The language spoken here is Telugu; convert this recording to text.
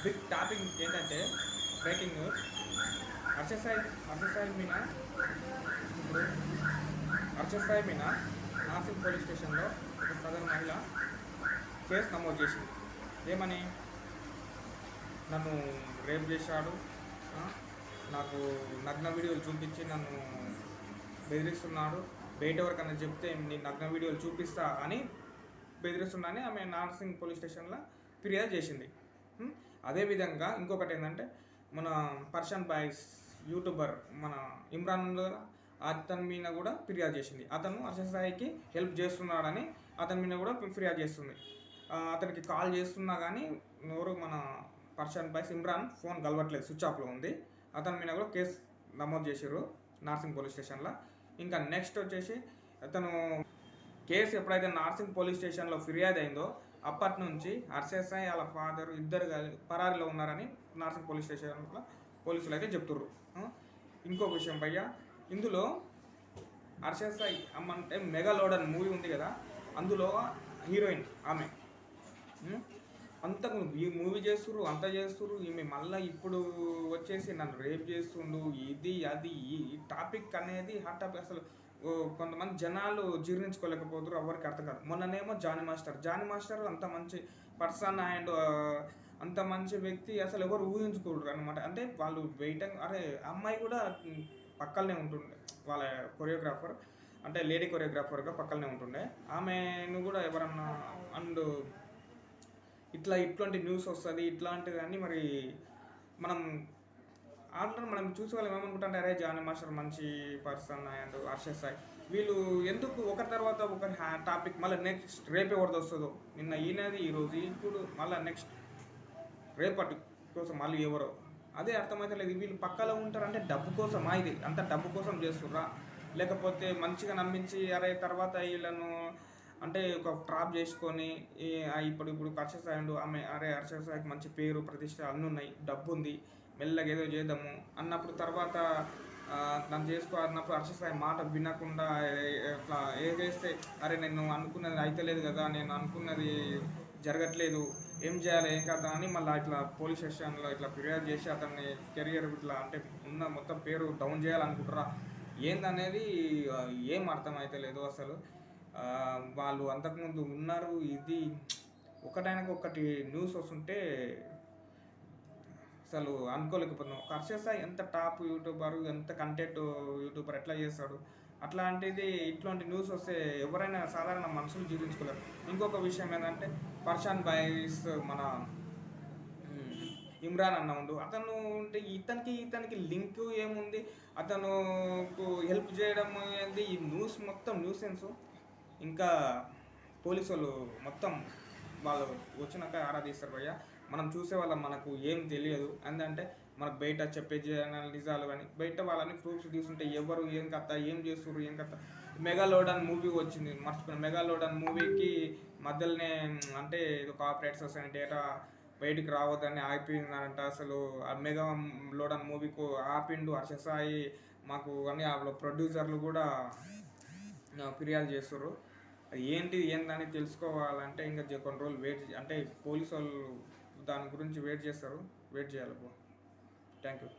బిగ్ టాపిక్ ఏంటంటే బ్రేకింగ్ న్యూస్. హర్షసాయి మీనా ఇప్పుడు హర్షసాయి మీనా నాసిక్ పోలీస్ స్టేషన్లో ఒక సదరు మహిళ కేసు నమోదు చేసింది. ఏమని, నన్ను రేప్ చేశాడు, నాకు నగ్న వీడియోలు చూపించి నన్ను బెదిరిస్తున్నాడు, బయట ఎవరికన్నా చెప్తే నీ నగ్న వీడియోలు చూపిస్తా అని బెదిరిస్తున్నానని ఆమె నార్సింగ్ పోలీస్ స్టేషన్లో ఫిర్యాదు చేసింది. అదేవిధంగా ఇంకొకటి ఏంటంటే, మన పర్షన్ బాయ్స్ యూట్యూబర్ మన ఇమ్రాన్ అతని మీద కూడా ఫిర్యాదు చేసింది. అతను హర్షసాయికి హెల్ప్ చేస్తున్నాడని అతని మీద కూడా ఫిర్యాదు చేస్తుంది. అతనికి కాల్ చేస్తున్నా కానీ ఎవరు మన పర్షన్ బాయ్స్ ఇమ్రాన్ ఫోన్ కలవట్లేదు, స్విచ్ ఆఫ్లో ఉంది. అతని మీద కూడా కేసు నమోదు చేశారు నార్సింగ్ పోలీస్ స్టేషన్లో. ఇంకా నెక్స్ట్ వచ్చేసి అతను కేసు ఎప్పుడైతే నార్సింగ్ పోలీస్ స్టేషన్లో ఫిర్యాదు అయిందో అప్పటి నుంచి హర్షసాయి వాళ్ళ ఫాదర్ ఇద్దరు పరారీలో ఉన్నారని నార్సింగ్ పోలీస్ స్టేషన్లో పోలీసులు అయితే చెప్తుర్రు. ఇంకొక విషయం భయ్య, ఇందులో హర్షసాయి అమ్మ అంటే మెగాలోడన్ మూవీ ఉంది కదా, అందులో హీరోయిన్ ఆమె. అంతకు ఈ మూవీ చేస్తుర్రు, అంతా చేస్తుర్రు, ఈమె మళ్ళీ ఇప్పుడు వచ్చేసి నన్ను రేప్ చేస్తుండు, ఇది అది ఈ టాపిక్ అనేది హాట్ టాపిక్. అసలు కొంతమంది జనాలు జీర్ణించుకోలేకపోతున్నారు, ఎవరికి అర్థం కాదు. మొన్ననేమో జానీ మాస్టర్ అంత మంచి పర్సన్ అండ్ అంత మంచి వ్యక్తి అసలు ఎవరు ఊహించుకోరు అనమాట. అంటే వాళ్ళు వెయిటింగ్, అరే అమ్మాయి కూడా పక్కనే ఉంటుండే, వాళ్ళ కొరియోగ్రాఫర్ అంటే లేడీ కొరియోగ్రాఫర్గా పక్కనే ఉంటుండే. ఆమెను కూడా ఎవరన్నా అండ్ ఇట్లాంటి న్యూస్ వస్తుంది ఇట్లాంటివన్నీ మరి మనం ఆల్రెడీ మనం చూసే వాళ్ళు ఏమనుకుంటుంటే, అరే జానీ మాస్టర్ మంచి పర్సన్ అండ్ హర్షసాయి వీళ్ళు ఎందుకు ఒకరి తర్వాత ఒకరి టాపిక్ మళ్ళీ నెక్స్ట్ రేపు ఎవరిది వస్తుందో, నిన్న ఈయనది ఈరోజు ఇప్పుడు మళ్ళీ నెక్స్ట్ రేపటి కోసం మళ్ళీ ఎవరో అదే అర్థమైతే లేదు. వీళ్ళు పక్కలో ఉంటారంటే డబ్బు కోసమా, ఇది అంత డబ్బు కోసం చేస్తుర్రా, లేకపోతే మంచిగా నమ్మించి అరే తర్వాత వీళ్ళను అంటే ఒక ట్రాప్ చేసుకొని ఇప్పుడు హర్షసాయి ఆమె అరే హర్షసాయికి మంచి పేరు ప్రతిష్ట అన్నీ ఉన్నాయి, డబ్బు ఉంది, మెల్లగా ఏదో చేద్దాము అన్నప్పుడు తర్వాత నన్ను చేసుకో అన్నప్పుడు హర్షసాయి మాట వినకుండా ఇట్లా ఏదేస్తే అరే నేను అనుకున్నది అయితలేదు కదా, నేను అనుకున్నది జరగట్లేదు, ఏం చేయాలి ఏం కదా అని మళ్ళీ ఇట్లా పోలీస్ స్టేషన్లో ఇట్లా ఫిర్యాదు చేసి అతన్ని కెరియర్ ఇట్లా అంటే ఉన్న మొత్తం పేరు డౌన్ చేయాలనుకుంటారా ఏందనేది ఏం అర్థం అయితే లేదు అసలు. వాళ్ళు అంతకుముందు ఉన్నారు, ఇది ఒకటైనా ఒకటి న్యూస్ వస్తుంటే అసలు అనుకోలేకపోతున్నాం. హర్షసాయి ఎంత టాప్ యూట్యూబర్, ఎంత కంటెంట్ యూట్యూబర్ ఎట్లా చేస్తాడు, అట్లాంటిది ఇట్లాంటి న్యూస్ వస్తే ఎవరైనా సాధారణ మనుషులు జీర్ణించుకోలేరు. ఇంకొక విషయం ఏంటంటే పర్షన్ బాయ్స్ మన ఇమ్రాన్ అన్న ఉండు, అతను ఉంటే ఇతనికి లింక్ ఏముంది, అతను హెల్ప్ చేయడం ఏంది, ఈ న్యూస్ మొత్తం న్యూసెన్స్. ఇంకా పోలీసు వాళ్ళు మొత్తం వాళ్ళు వచ్చినాక ఆరాధిస్తారు భయ్య. మనం చూసే వాళ్ళం, మనకు ఏం తెలియదు. ఎందుకంటే మనకు బయట చెప్పే నిజాలు కానీ బయట వాళ్ళని ప్రూఫ్స్ తీసుకుంటే ఎవరు ఏం కథ ఏం చేస్తుర్రు ఏం కథ. మెగాలోడన్ మూవీ వచ్చింది, మర్చిపోయిన. మెగాలోడన్ మూవీకి మధ్యలోనే అంటే ఇది కార్పొరేట్ సొసైటీ డేటా బయటికి రావద్దని ఆగిపోయిందంట. అసలు ఆ మెగాలోడన్ మూవీకు ఆపిండు హర్షసాయి మాకు అని ఆ ప్రొడ్యూసర్లు కూడా ఫిర్యాదు చేస్తారు. ఏందని తెలుసుకోవాలంటే ఇంకా కొన్ని రోజులు వెయిట్, అంటే పోలీసు వాళ్ళు దాని గురించి వెయిట్ చేస్తారు, వెయిట్ చేయాలి. Thank you.